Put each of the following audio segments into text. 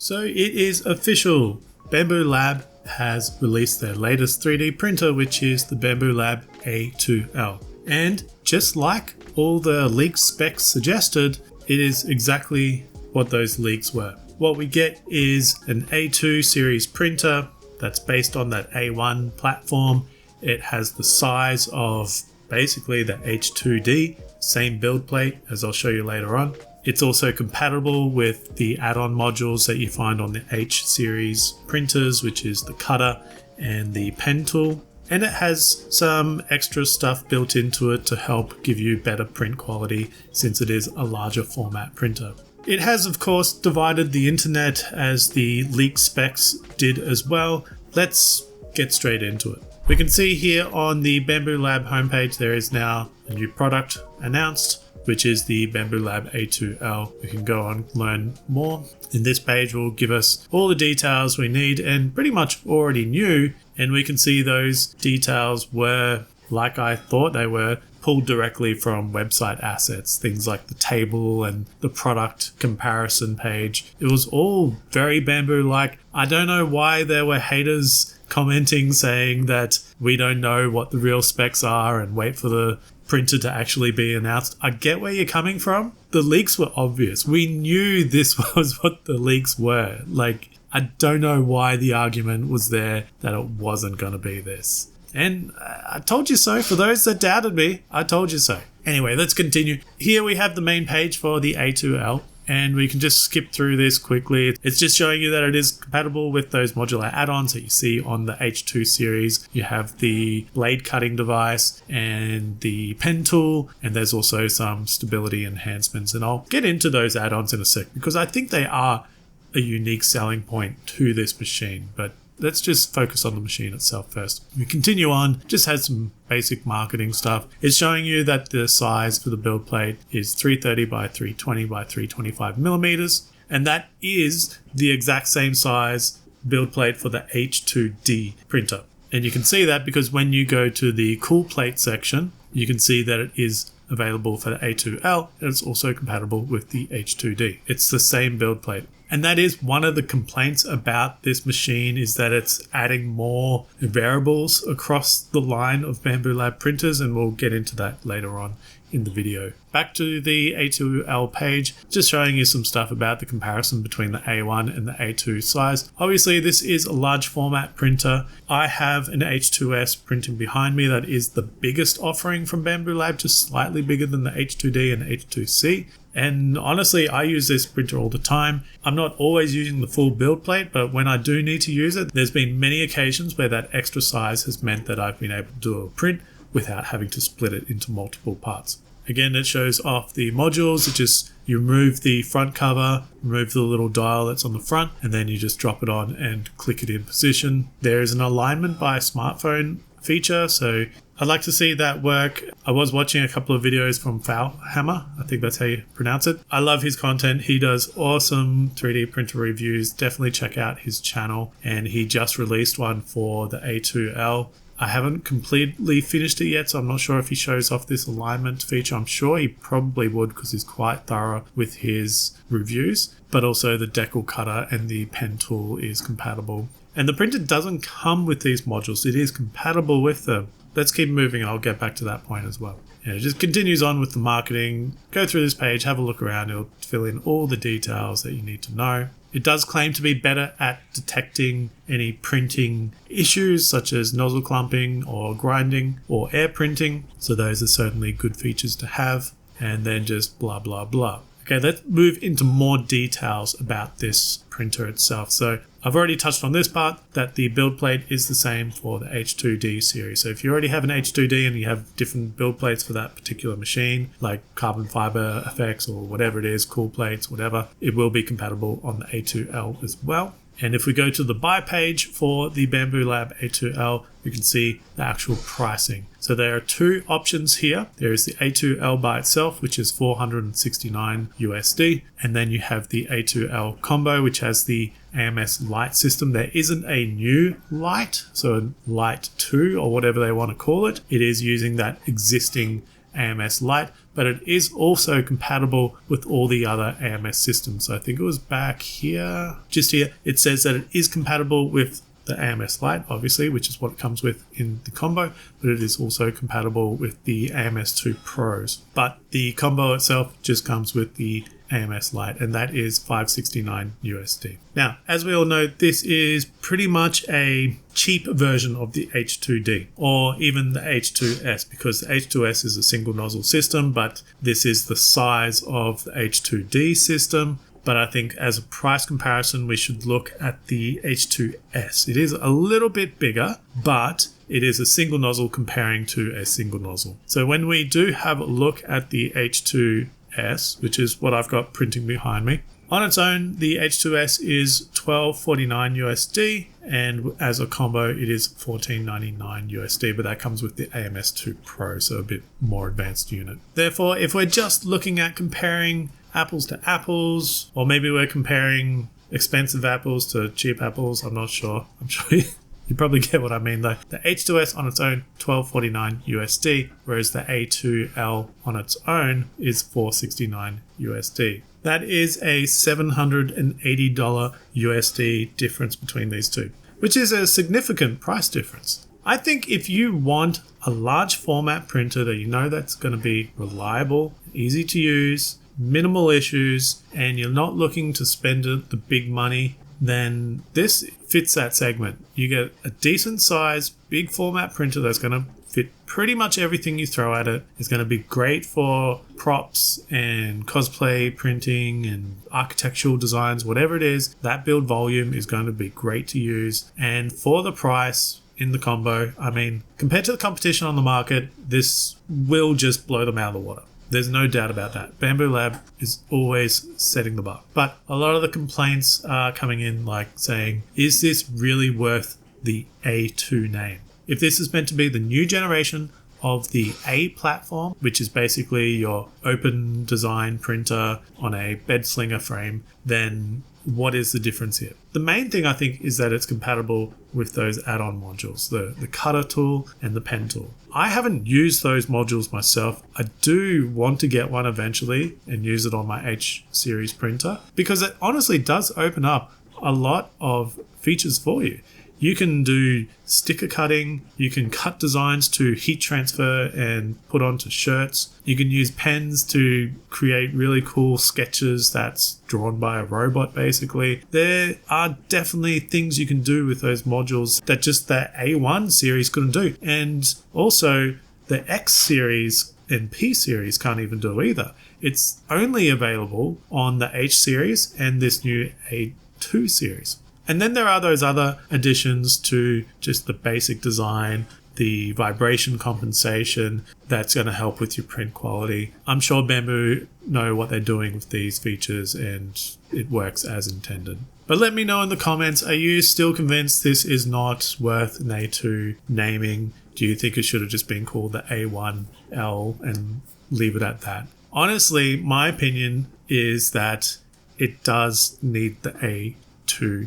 So it is official. Bambu Lab has released their latest 3D printer, which is the Bambu Lab A2L. And just like all the leaked specs suggested, it is exactly what those leaks were. What we get is an A2 series printer that's based on that A1 platform. It has the size of basically the H2D, same build plate as I'll show you later on. It's also compatible with the add-on modules that you find on the H series printers, which is the cutter and the pen tool. And it has some extra stuff built into it to help give you better print quality since it is a larger format printer. It has, of course, divided the internet as the leaked specs did as well. Let's get straight into it. We can see here on the Bambu Lab homepage there is now a new product announced, which is the Bambu Lab A2L. We can go on and learn more. And this page will give us all the details we need and pretty much already knew. And we can see those details were, like I thought they were, pulled directly from website assets, things like the table and the product comparison page. It was all very Bambu-like. I don't know why there were haters commenting saying that we don't know what the real specs are and wait for the printer to actually be announced. I get where you're coming from. The leaks were obvious. We knew this was what the leaks were. Like, I don't know why the argument was there that it wasn't going to be this. And I told you so. For those that doubted me, I told you so. Anyway, let's continue. Here we have the main page for the A2L. And we can just skip through this quickly. It's just showing you that it is compatible with those modular add-ons that you see on the H2 series. You have the blade cutting device and the pen tool, and there's also some stability enhancements. And I'll get into those add-ons in a sec because I think they are a unique selling point to this machine. But let's just focus on the machine itself first. We continue on, just has some basic marketing stuff. It's showing you that the size for the build plate is 330 by 320 by 325 millimeters. And that is the exact same size build plate for the H2D printer. And you can see that because when you go to the cool plate section, you can see that it is available for the A2L and it's also compatible with the H2D. It's the same build plate. And that is one of the complaints about this machine is that it's adding more variables across the line of Bambu Lab printers, and we'll get into that later on in the video. Back to the A2L page, just showing you some stuff about the comparison between the A1 and the A2 size. Obviously, this is a large format printer. I have an H2S printing behind me that is the biggest offering from Bambu Lab, just slightly bigger than the H2D and H2C. And honestly, I use this printer all the time. I'm not always using the full build plate, but when I do need to use it, there's been many occasions where that extra size has meant that I've been able to do a print without having to split it into multiple parts. Again, it shows off the modules. It just, you remove the front cover, remove the little dial that's on the front, and then you just drop it on and click it in position. There is an alignment by smartphone feature, so I'd like to see that work. I was watching a couple of videos from Hammer. I think that's how you pronounce it. I love his content. He does awesome 3D printer reviews. Definitely check out his channel. And he just released one for the A2L. I haven't completely finished it yet, so I'm not sure if he shows off this alignment feature. I'm sure he probably would because he's quite thorough with his reviews. But also the decal cutter and the pen tool is compatible. And the printer doesn't come with these modules. It is compatible with them. Let's keep moving. I'll get back to that point as well. It just continues on with the marketing. Go through this page, have a look around. It'll fill in all the details that you need to know. It does claim to be better at detecting any printing issues such as nozzle clumping or grinding or air printing. So those are certainly good features to have. And then just blah, blah, blah. Okay, let's move into more details about this printer itself. So I've already touched on this part, that the build plate is the same for the H2D series. So if you already have an H2D and you have different build plates for that particular machine, like carbon fiber effects or whatever it is, cool plates, whatever, it will be compatible on the A2L as well. And if we go to the buy page for the Bambu Lab A2L, you can see the actual pricing. So there are two options here. There is the A2L by itself, which is $469 USD. And then you have the A2L combo, which has the AMS light system. There isn't a new light, so light 2 or whatever they want to call it. It is using that existing AMS light, but it is also compatible with all the other AMS systems. So I think it was back here, just here, it says that it is compatible with the AMS Lite, obviously, which is what it comes with in the combo, but it is also compatible with the AMS2 Pros. But the combo itself just comes with the AMS Lite, and that is $569 USD. Now, as we all know, this is pretty much a cheap version of the H2D, or even the H2S, because the H2S is a single nozzle system, but this is the size of the H2D system. But I think as a price comparison, we should look at the H2S. It is a little bit bigger, but it is a single nozzle comparing to a single nozzle. So when we do have a look at the H2S, which is what I've got printing behind me, on its own, the H2S is $12.49 USD, and as a combo, it is $14.99 USD, but that cocomes with the AMS2 Pro, so a bit more advanced unit. Therefore, if we're just looking at comparing apples to apples, or maybe we're comparing expensive apples to cheap apples, I'm not sure. I'm sure you probably get what I mean though. The H2S on its own, $12.49 USD, whereas the A2L on its own is $469 USD. That is a $780 USD difference between these two, which is a significant price difference. I think if you want a large format printer that you know that's going to be reliable, easy to use, minimal issues, and you're not looking to spend the big money, then this fits that segment. You get a decent size, big format printer that's going to fit pretty much everything you throw at it. It's going to be great for props and cosplay printing and architectural designs, whatever it is. That build volume is going to be great to use. And for the price in the combo, I mean, compared to the competition on the market, this will just blow them out of the water. There's no doubt about that. Bambu Lab is always setting the bar. But a lot of the complaints are coming in like saying, is this really worth the A2 name? If this is meant to be the new generation of the A platform, which is basically your open design printer on a bed slinger frame, then what is the difference here? The main thing I think is that it's compatible with those add-on modules, the cutter tool and the pen tool. I haven't used those modules myself. I do want to get one eventually and use it on my H series printer, because it honestly does open up a lot of features for you. You can do sticker cutting, you can cut designs to heat transfer and put onto shirts. You can use pens to create really cool sketches that's drawn by a robot basically. There are definitely things you can do with those modules that just the A1 series couldn't do. And also the X series and P series can't even do either. It's only available on the H series and this new A2 series. And then there are those other additions to just the basic design, the vibration compensation that's going to help with your print quality. I'm sure Bambu know what they're doing with these features and it works as intended. But let me know in the comments, are you still convinced this is not worth an A2 naming? Do you think it should have just been called the A1L and leave it at that? Honestly, my opinion is that it does need the A2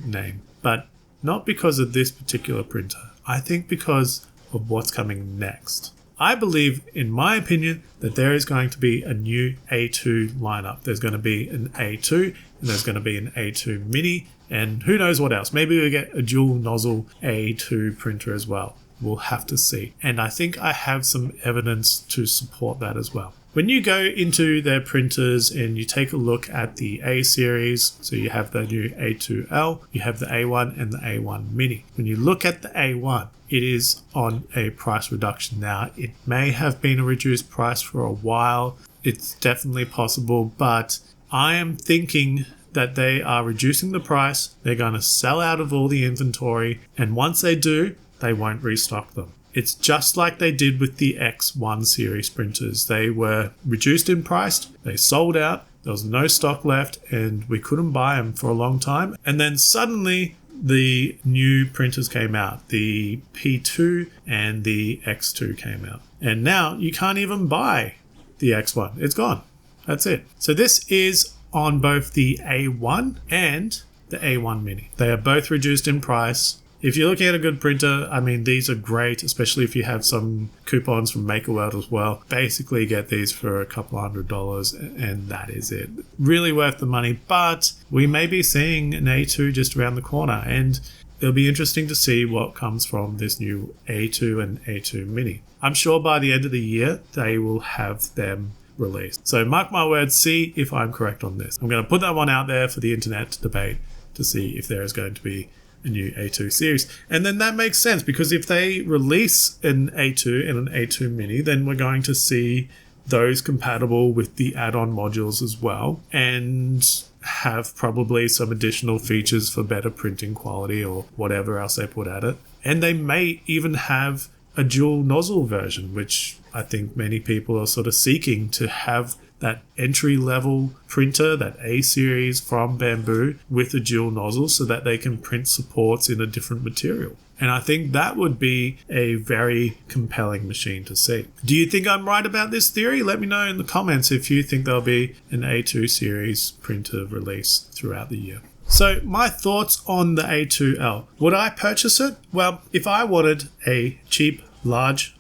name, but not because of this particular printer. I think because of what's coming next. I believe, in my opinion, that there is going to be a new A2 lineup. There's going to be an A2 and there's going to be an A2 mini and who knows what else. Maybe we get a dual nozzle A2 printer as well. We'll have to see. And I think I have some evidence to support that as well. When you go into their printers and you take a look at the A series, so you have the new A2L, you have the A1 and the A1 mini. When you look at the A1, it is on a price reduction now. It may have been a reduced price for a while. It's definitely possible, but I am thinking that they are reducing the price. They're going to sell out of all the inventory, and once they do, they won't restock them. It's just like they did with the X1 series printers. They were reduced in price, they sold out, there was no stock left, and we couldn't buy them for a long time. And then suddenly the new printers came out. The P2 and the X2 came out. And now you can't even buy the X1. It's gone. That's it. So this is on both the A1 and the A1 mini. They are both reduced in price. if you're looking at a good printer, I mean, these are great, especially if you have some coupons from MakerWorld as well. Basically get these for a couple $100 and that is it. Really worth the money, but we may be seeing an A2 just around the corner, and it'll be interesting to see what comes from this new A2 and A2 Mini. I'm sure by the end of the year, they will have them released. So mark my words, see if I'm correct on this. I'm going to put that one out there for the internet to debate to see if there is going to be a new A2 series. And then that makes sense, because if they release an A2 and an A2 Mini, then we're going to see those compatible with the add-on modules as well, and have probably some additional features for better printing quality or whatever else they put at it. And they may even have a dual nozzle version, which I think many people are sort of seeking, to have that entry-level printer, that A series from Bambu with a dual nozzle, so that they can print supports in a different material. And I think that would be a very compelling machine to see. Do you think I'm right about this theory? Let me know in the comments if you think there'll be an A2 series printer release throughout the year. So my thoughts on the A2L. Would I purchase it? Well, if I wanted a cheap, large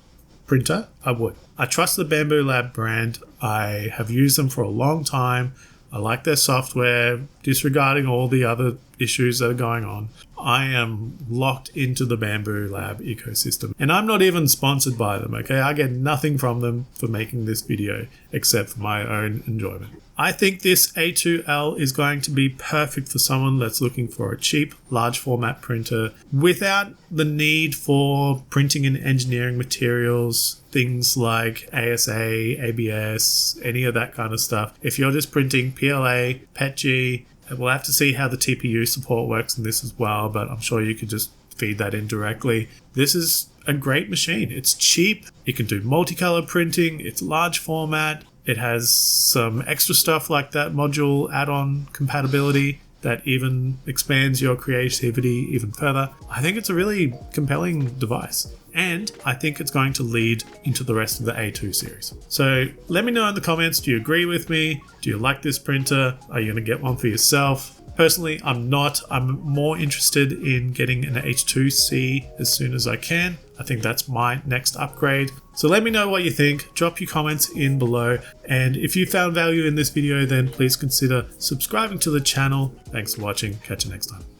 printer, I would. I trust the Bambu Lab brand. I have used them for a long time. I like their software, disregarding all the other issues that are going on. I am locked into the Bambu Lab ecosystem, and I'm not even sponsored by them, okay? I get nothing from them for making this video except for my own enjoyment. I think this A2L is going to be perfect for someone that's looking for a cheap, large format printer without the need for printing and engineering materials, things like ASA, ABS, any of that kind of stuff. If you're just printing PLA, PETG, we'll have to see how the TPU support works in this as well, but I'm sure you could just feed that in directly. This is a great machine. It's cheap. You can do multicolor printing. It's large format. It has some extra stuff like that module add-on compatibility that even expands your creativity even further. I think it's a really compelling device, and I think it's going to lead into the rest of the A2 series. So let me know in the comments, do you agree with me? Do you like this printer? Are you going to get one for yourself? Personally, I'm not. I'm more interested in getting an H2C as soon as I can. I think that's my next upgrade. So let me know what you think. Drop your comments in below. And if you found value in this video, then please consider subscribing to the channel. Thanks for watching. Catch you next time.